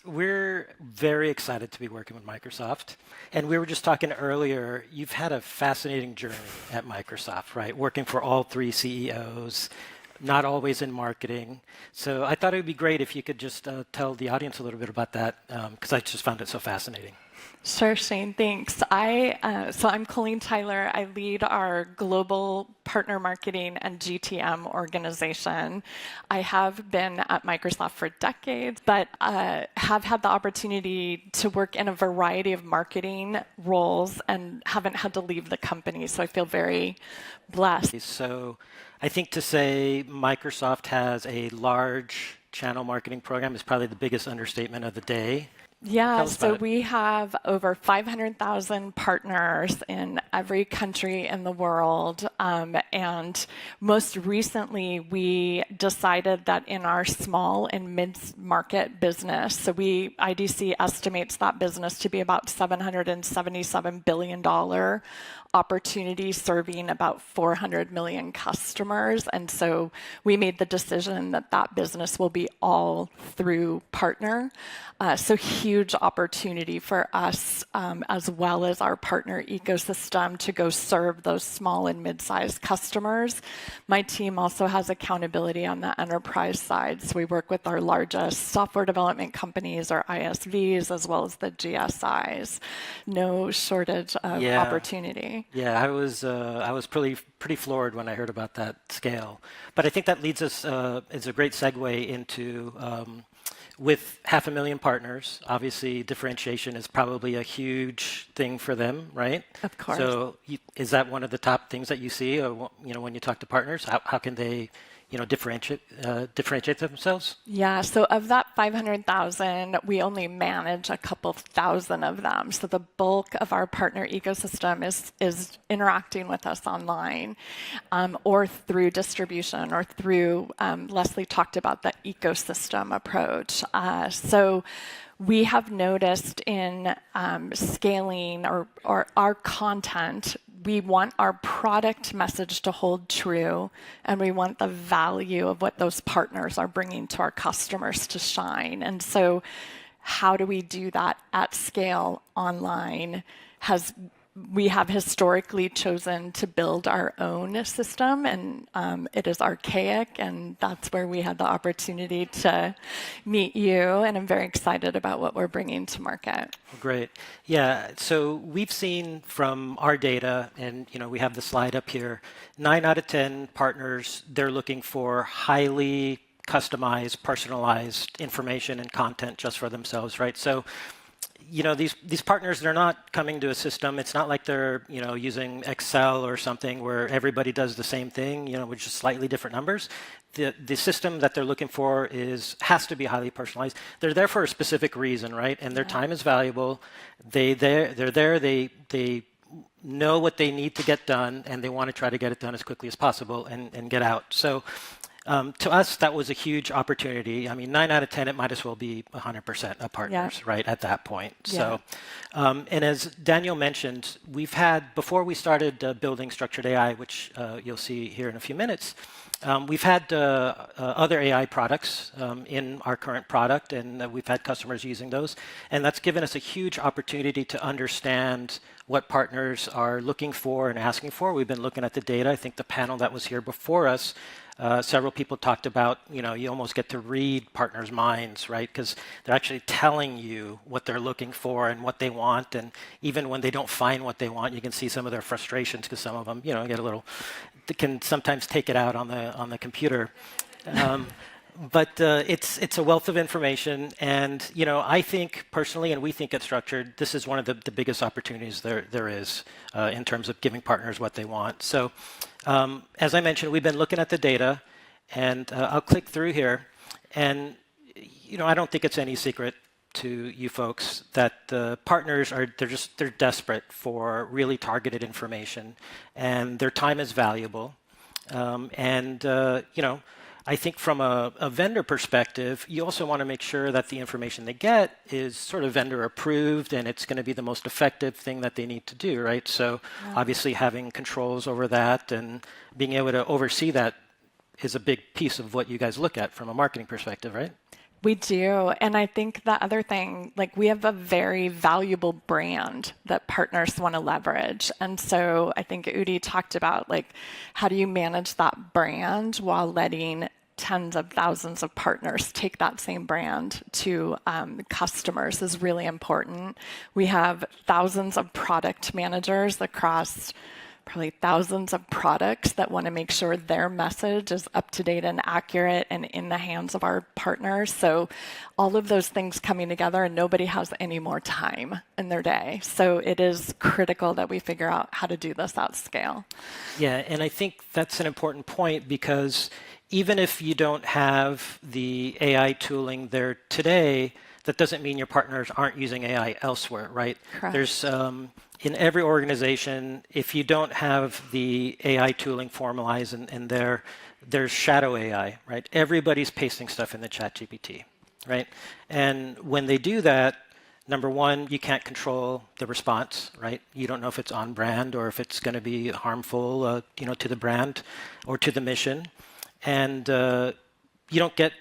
We're very excited to be working with Microsoft. And we were just talking earlier, you've had a fascinating journey at Microsoft, right? Working for all three CEOs, not always in marketing. So I thought it would be great if you could just tell the audience a little bit about that, because I just found it so fascinating. Sure, Shane, thanks. So I'm Colleen Tyler. I lead our global partner marketing and GTM organization. I have been at Microsoft for decades, but have had the opportunity to work in a variety of marketing roles and haven't had to leave the company. So I feel very blessed. So I think to say Microsoft has a large channel marketing program is probably the biggest understatement of the day. Yeah, so we have over 500,000 partners in every country in the world. And most recently, we decided that in our small and mid-market business, so IDC estimates that business to be about $777 billion opportunity serving about 400 million customers. And so we made the decision that that business will be all through partner. So huge opportunity for us as well as our partner ecosystem to go serve those small and mid-sized customers. My team also has accountability on the enterprise side. So we work with our largest software development companies, our ISVs, as well as the GSIs. No shortage of opportunity. Yeah, I was pretty floored when I heard about that scale. But I think that leads us, it's a great segue into, with 500,000 partners, obviously differentiation is probably a huge thing for them, right? Of course. So is that one of the top things that you see, or, when you talk to partners, how can they differentiate themselves? Yeah, so of that 500,000, we only manage a couple thousand of them. So the bulk of our partner ecosystem is interacting with us online or through distribution or through, Leslie talked about the ecosystem approach. So we have noticed in scaling or our content, we want our product message to hold true, and we want the value of what those partners are bringing to our customers to shine. And so how do we do that at scale online? We have historically chosen to build our own system, and it is archaic, and that's where we had the opportunity to meet you, and I'm very excited about what we're bringing to market. Great. Yeah, so we've seen from our data, and we have the slide up here, 9 out of 10 partners, they're looking for highly customized, personalized information and content just for themselves, right? So these partners, they're not coming to a system. It's not like they're, using Excel or something where everybody does the same thing, with just slightly different numbers. The system that they're looking for has to be highly personalized. They're there for a specific reason, right? And their time is valuable. They're there. They know what they need to get done, and they want to try to get it done as quickly as possible and get out. So to us, that was a huge opportunity. I mean, 9 out of 10, it might as well be 100% of partners, right, at that point. Yeah. So, and as Daniel mentioned, before we started building structured AI, which you'll see here in a few minutes, we've had other AI products in our current product, and we've had customers using those. And that's given us a huge opportunity to understand what partners are looking for and asking for. We've been looking at the data. I think the panel that was here before us, several people talked about, you almost get to read partners' minds, right? Because they're actually telling you what they're looking for and what they want. And even when they don't find what they want, you can see some of their frustrations because some of them, they can sometimes take it out on the computer. But it's a wealth of information, and I think personally, and we think at Structured, this is one of the biggest opportunities there is in terms of giving partners what they want. So, as I mentioned, we've been looking at the data, and I'll click through here, and I don't think it's any secret to you folks that the partners they're desperate for really targeted information, and their time is valuable, I think from a vendor perspective, you also want to make sure that the information they get is sort of vendor approved and it's going to be the most effective thing that they need to do, right? So obviously having controls over that and being able to oversee that is a big piece of what you guys look at from a marketing perspective, right? We do. And I think the other thing, like we have a very valuable brand that partners want to leverage. And so I think Udi talked about like, how do you manage that brand while letting tens of thousands of partners take that same brand to customers is really important. We have thousands of product managers across probably thousands of products that want to make sure their message is up to date and accurate and in the hands of our partners. So all of those things coming together, and nobody has any more time in their day. So it is critical that we figure out how to do this at scale. Yeah, and I think that's an important point because even if you don't have the AI tooling there today, that doesn't mean your partners aren't using AI elsewhere, right? Correct. There's in every organization, if you don't have the AI tooling formalized and there's shadow AI, right? Everybody's pasting stuff in the ChatGPT, right? And when they do that, number one, you can't control the response, right? You don't know if it's on brand or if it's going to be harmful, to the brand or to the mission, and you don't get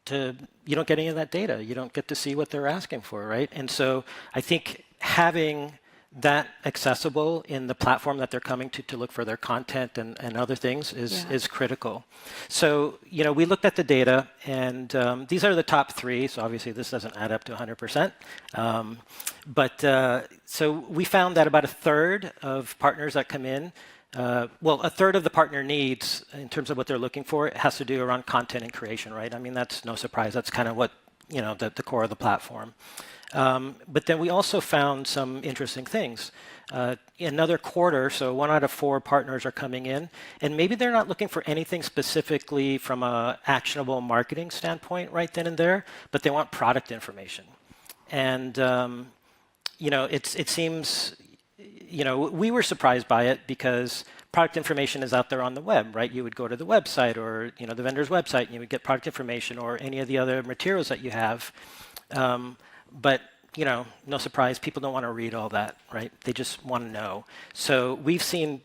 any of that data. You don't get to see what they're asking for, right? And so I think having that accessible in the platform that they're coming to look for their content and other things is critical. So, we looked at the data, and these are the top three. So obviously this doesn't add up to 100%. So we found that about a third of partners that come in, a third of the partner needs in terms of what they're looking for, it has to do around content and creation, right? I mean, that's no surprise. That's kind of what, the core of the platform. But then we also found some interesting things. Another quarter, so 1 out of 4 partners are coming in, and maybe they're not looking for anything specifically from a actionable marketing standpoint right then and there, but they want product information. And, it seems, we were surprised by it because product information is out there on the web, right? You would go to the website or, the vendor's website and you would get product information or any of the other materials that you have. But, no surprise, people don't want to read all that, right? They just want to know. So we've seen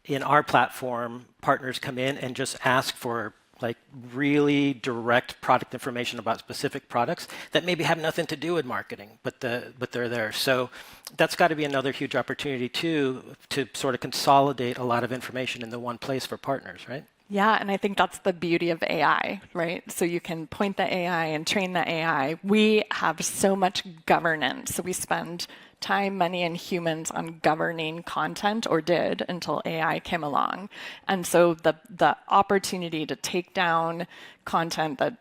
in our platform, partners come in and just ask for like really direct product information about specific products that maybe have nothing to do with marketing, but they're there. So that's got to be another huge opportunity too, to sort of consolidate a lot of information in the one place for partners, right? Yeah, and I think that's the beauty of AI, right? So you can point the AI and train the AI. We have so much governance. So we spend time, money, and humans on governing content, or did until AI came along. And so the opportunity to take down content that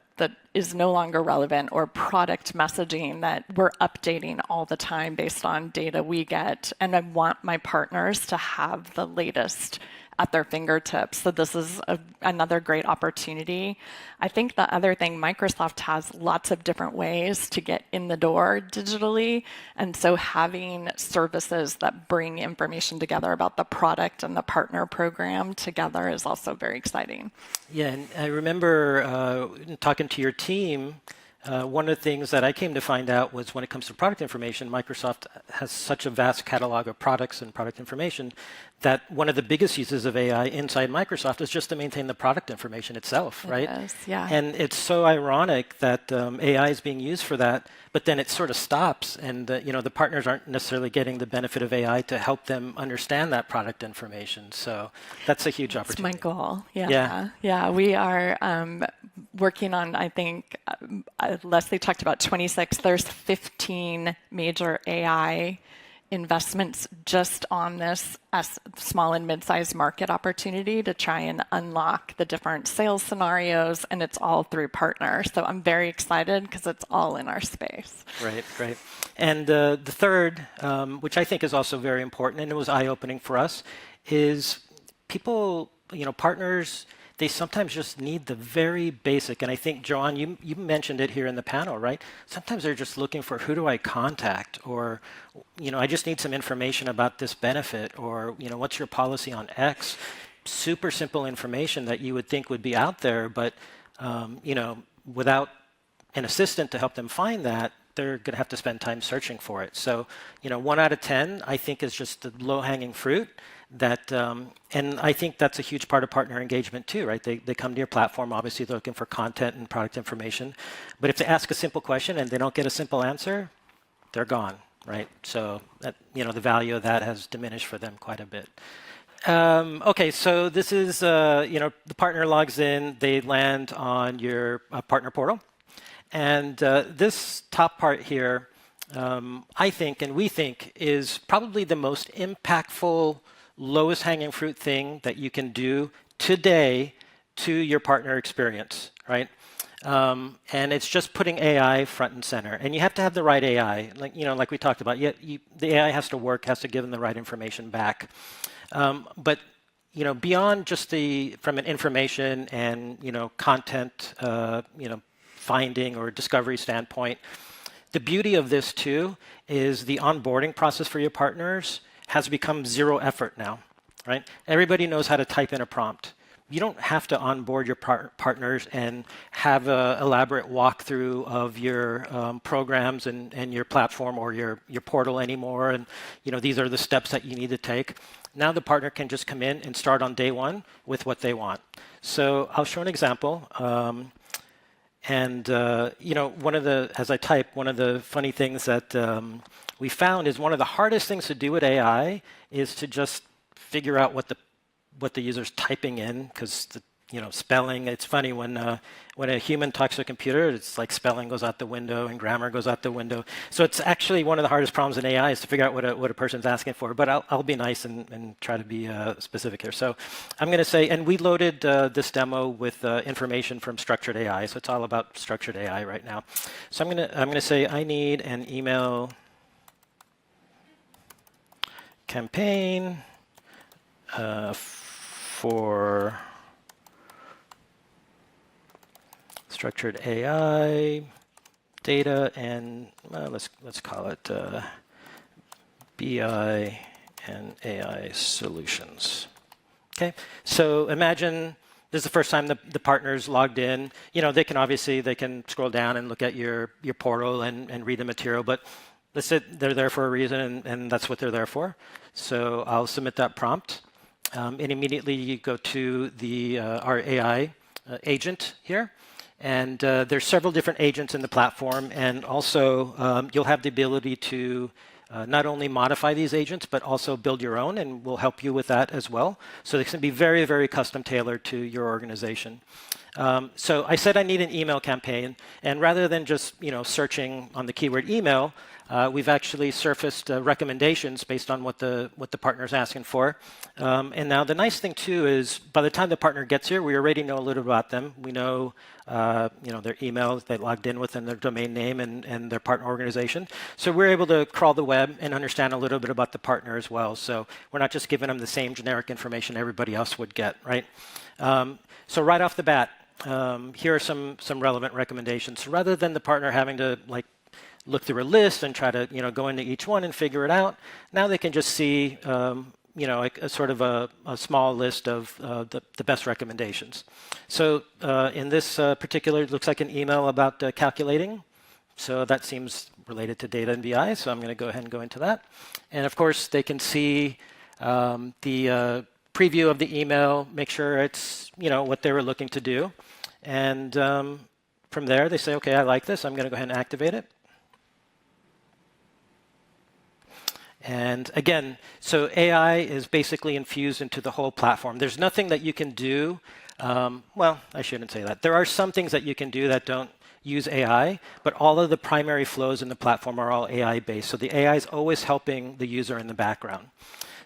is no longer relevant, or product messaging that we're updating all the time based on data we get. And I want my partners to have the latest at their fingertips. So this is another great opportunity. I think the other thing, Microsoft has lots of different ways to get in the door digitally. And so having services that bring information together about the product and the partner program together is also very exciting. Yeah, and I remember talking to your team, one of the things that I came to find out was when it comes to product information, Microsoft has such a vast catalog of products and product information that one of the biggest uses of AI inside Microsoft is just to maintain the product information itself, right? It is, yeah. And it's so ironic that AI is being used for that, but then it sort of stops, and the partners aren't necessarily getting the benefit of AI to help them understand that product information. So that's a huge opportunity. That's my goal. Yeah. We are working on, I think, Leslie talked about 26. There's 15 major AI investments just on this small and mid-sized market opportunity to try and unlock the different sales scenarios, and it's all through partners. So I'm very excited because it's all in our space. Right. And the third, which I think is also very important, and it was eye-opening for us, is people, partners, they sometimes just need the very basic. And I think, Joanne, you mentioned it here in the panel, right? Sometimes they're just looking for who do I contact, or, I just need some information about this benefit, or, what's your policy on X? Super simple information that you would think would be out there, but, without an assistant to help them find that, they're going to have to spend time searching for it. So, 1 out of 10, I think, is just the low-hanging fruit. that, and I think that's a huge part of partner engagement too, right? They come to your platform, obviously they're looking for content and product information, but if they ask a simple question and they don't get a simple answer, they're gone, right? So that, the value of that has diminished for them quite a bit. Okay, so this is, the partner logs in, they land on your partner portal. And this top part here, I think, and we think, is probably the most impactful, lowest hanging fruit thing that you can do today to your partner experience, right? And it's just putting AI front and center. And you have to have the right AI, like we talked about. The AI has to work, has to give them the right information back. But beyond just from an information and content, finding or discovery standpoint, the beauty of this too is the onboarding process for your partners has become zero effort now, right? Everybody knows how to type in a prompt. You don't have to onboard your partners and have an elaborate walkthrough of your programs and your platform or your portal anymore. And these are the steps that you need to take. Now the partner can just come in and start on day one with what they want. So I'll show an example. As I type, one of the funny things that we found is one of the hardest things to do with AI is to just figure out what the user's typing in, because spelling. It's funny when a human talks to a computer, it's like spelling goes out the window and grammar goes out the window. So it's actually one of the hardest problems in AI is to figure out what a person's asking for. But I'll be nice and try to be specific here. So I'm going to say, and we loaded this demo with information from structured AI. So it's all about structured AI right now. So I'm going to say I need an email campaign for structured AI data and let's call it BI and AI solutions. Okay, so imagine this is the first time the partner's logged in. They can scroll down and look at your portal and read the material, but let's say they're there for a reason and that's what they're there for. So I'll submit that prompt, and immediately you go to our AI agent here. And there's several different agents in the platform, and also you'll have the ability to not only modify these agents, but also build your own, and we'll help you with that as well. So they can be very, very custom tailored to your organization. So I said I need an email campaign, and rather than just searching on the keyword email, we've actually surfaced recommendations based on what the partner is asking for. And now the nice thing too is by the time the partner gets here, we already know a little about them. We know their email they logged in with and their domain name and their partner organization. So we're able to crawl the web and understand a little bit about the partner as well. So we're not just giving them the same generic information everybody else would get, right? So right off the bat, here are some relevant recommendations. So rather than the partner having to look through a list and try to go into each one and figure it out, now they can just see a sort of a small list of the best recommendations. So in this particular, it looks like an email about calculating. So that seems related to data and BI. So I'm going to go ahead and go into that. And of course, they can see the preview of the email, make sure it's what they were looking to do. And from there, they say, OK, I like this. I'm going to go ahead and activate it. And again, so AI is basically infused into the whole platform. There's nothing that you can do. Well, I shouldn't say that. There are some things that you can do that don't use AI, but all of the primary flows in the platform are all AI-based. So the AI is always helping the user in the background.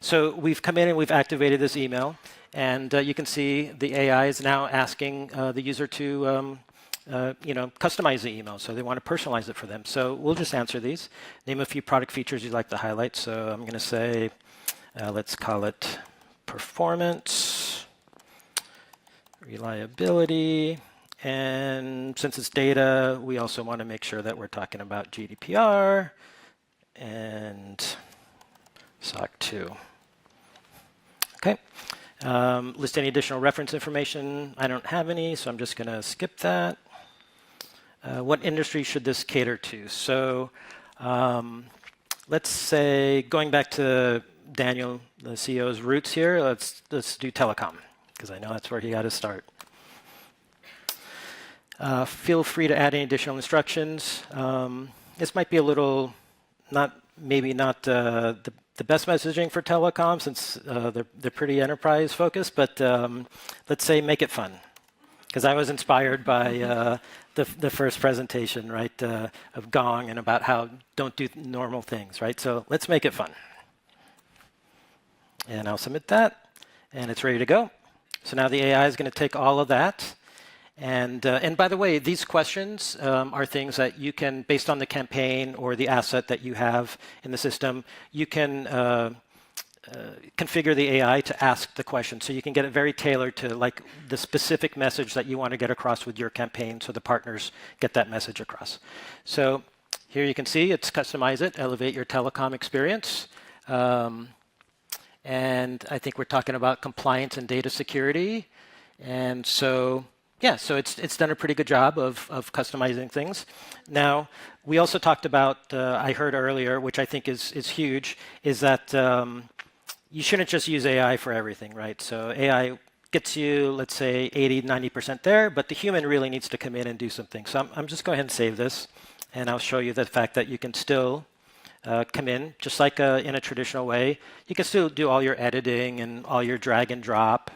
So we've come in and we've activated this email. And you can see the AI is now asking the user to customize the email. So they want to personalize it for them. So we'll just answer these. Name a few product features you'd like to highlight. So I'm going to say, let's call it performance, reliability. And since it's data, we also want to make sure that we're talking about GDPR and SOC 2. OK. List any additional reference information. I don't have any, so I'm just going to skip that. What industry should this cater to? So let's say, going back to Daniel, the CEO's roots here, let's do telecom, because I know that's where he got to start. Feel free to add any additional instructions. This might be a little, maybe not the best messaging for telecom, since they're pretty enterprise focused, but let's say make it fun. Because I was inspired by the first presentation, right, of Gong, and about how don't do normal things, right? So let's make it fun. And I'll submit that, and it's ready to go. So now the AI is going to take all of that. And by the way, these questions are things that you can, based on the campaign or the asset that you have in the system, you can configure the AI to ask the question. So you can get it very tailored to like the specific message that you want to get across with your campaign, so the partners get that message across. So here you can see it's customize it, elevate your telecom experience. And I think we're talking about compliance and data security. And so, yeah, so it's done a pretty good job of customizing things. Now, we also talked about, I heard earlier, which I think is huge, is that you shouldn't just use AI for everything, right? So AI gets you, let's say, 80, 90% there, but the human really needs to come in and do something. So I'm just going to go ahead and save this, and I'll show you the fact that you can still come in, just like in a traditional way. You can still do all your editing and all your drag and drop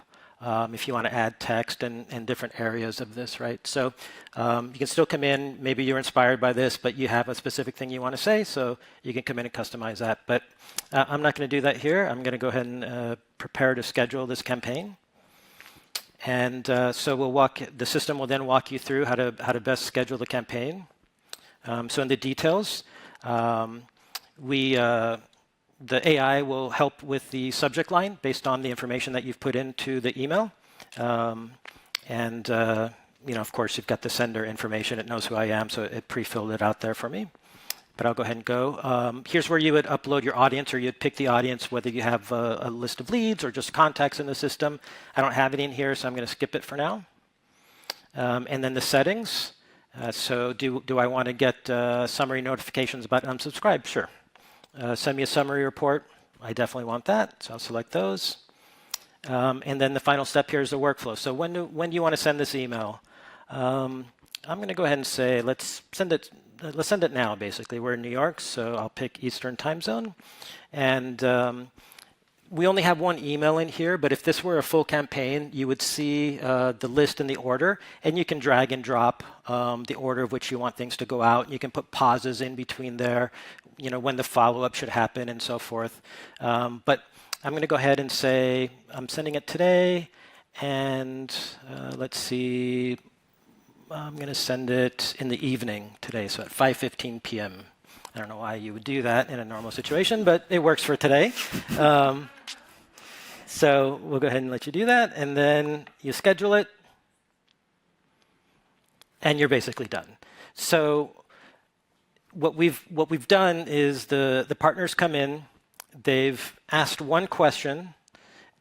if you want to add text and different areas of this, right? So you can still come in. Maybe you're inspired by this, but you have a specific thing you want to say, so you can come in and customize that. But I'm not going to do that here. I'm going to go ahead and prepare to schedule this campaign. And so the system will then walk you through how to best schedule the campaign. So in the details, the AI will help with the subject line based on the information that you've put into the email. Of course, you've got the sender information. It knows who I am, so it pre-filled it out there for me. But I'll go ahead and go. Here's where you would upload your audience, or you'd pick the audience, whether you have a list of leads or just contacts in the system. I don't have it in here, so I'm going to skip it for now. And then the settings. So do I want to get summary notifications about unsubscribe? Sure. Send me a summary report. I definitely want that, so I'll select those. And then the final step here is the workflow. So when do you want to send this email? I'm going to go ahead and say let's send it now. Basically, we're in New York, so I'll pick Eastern time zone. And we only have one email in here, but if this were a full campaign, you would see the list and the order, and you can drag and drop the order of which you want things to go out. You can put pauses in between there, when the follow-up should happen and so forth. But I'm going to go ahead and say I'm sending it today, and let's see, I'm going to send it in the evening today, so at 5:15 p.m. I don't know why you would do that in a normal situation, but it works for today. So we'll go ahead and let you do that, and then you schedule it, and you're basically done. So what we've done is the partners come in, they've asked one question,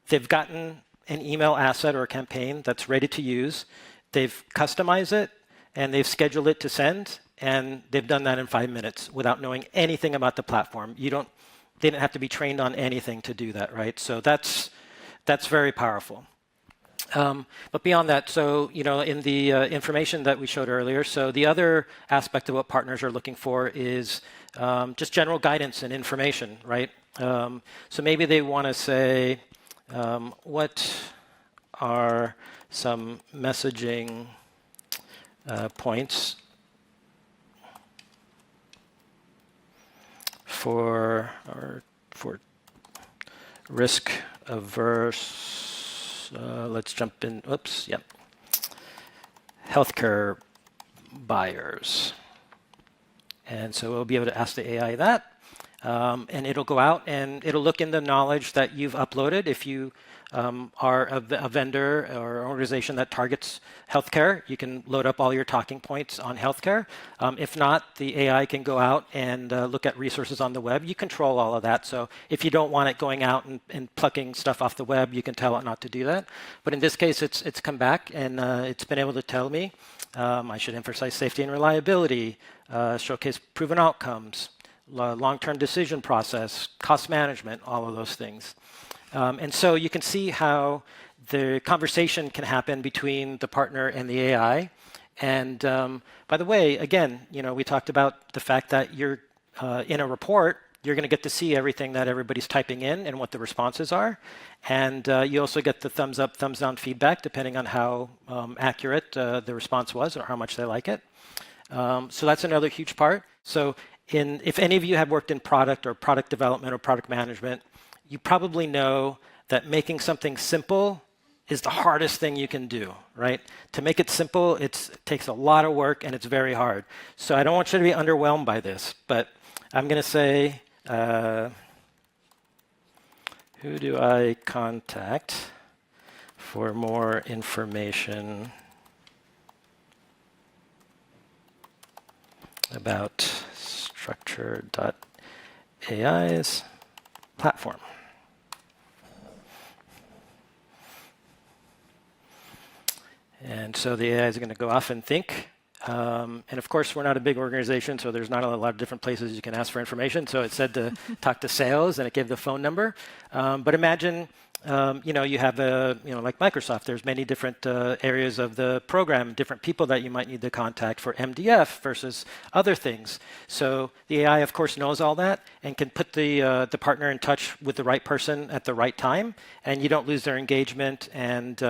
they've gotten an email asset or a campaign that's ready to use, they've customized it, and they've scheduled it to send, and they've done that in 5 minutes without knowing anything about the platform. They didn't have to be trained on anything to do that, right? So that's very powerful. But beyond that, so in the information that we showed earlier, so the other aspect of what partners are looking for is just general guidance and information, right? So maybe they want to say, what are some messaging points for risk averse, let's jump in, oops, yep, healthcare buyers. And so we'll be able to ask the AI that, and it'll go out and it'll look in the knowledge that you've uploaded. If you are a vendor or an organization that targets healthcare, you can load up all your talking points on healthcare. If not, the AI can go out and look at resources on the web. You control all of that. So if you don't want it going out and plucking stuff off the web, you can tell it not to do that. But in this case, it's come back and it's been able to tell me I should emphasize safety and reliability, showcase proven outcomes, long-term decision process, cost management, all of those things. And so you can see how the conversation can happen between the partner and the AI. And by the way, again, we talked about the fact that you're in a report, you're going to get to see everything that everybody's typing in and what the responses are. And you also get the thumbs up, thumbs down feedback, depending on how accurate the response was or how much they like it. So that's another huge part. So if any of you have worked in product or product development or product management, you probably know that making something simple is the hardest thing you can do, right? To make it simple, it takes a lot of work and it's very hard. So I don't want you to be underwhelmed by this, but I'm going to say, who do I contact for more information about Structure.ai's platform? And so the AI is going to go off and think. And of course, we're not a big organization, so there's not a lot of different places you can ask for information. So it said to talk to sales, and it gave the phone number. But imagine, you have like Microsoft. There's many different areas of the program, different people that you might need to contact for MDF versus other things. So the AI, of course, knows all that and can put the partner in touch with the right person at the right time, and you don't lose their engagement and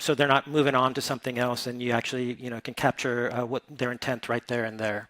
so they're not moving on to something else, and you actually, can capture what their intent right there and there.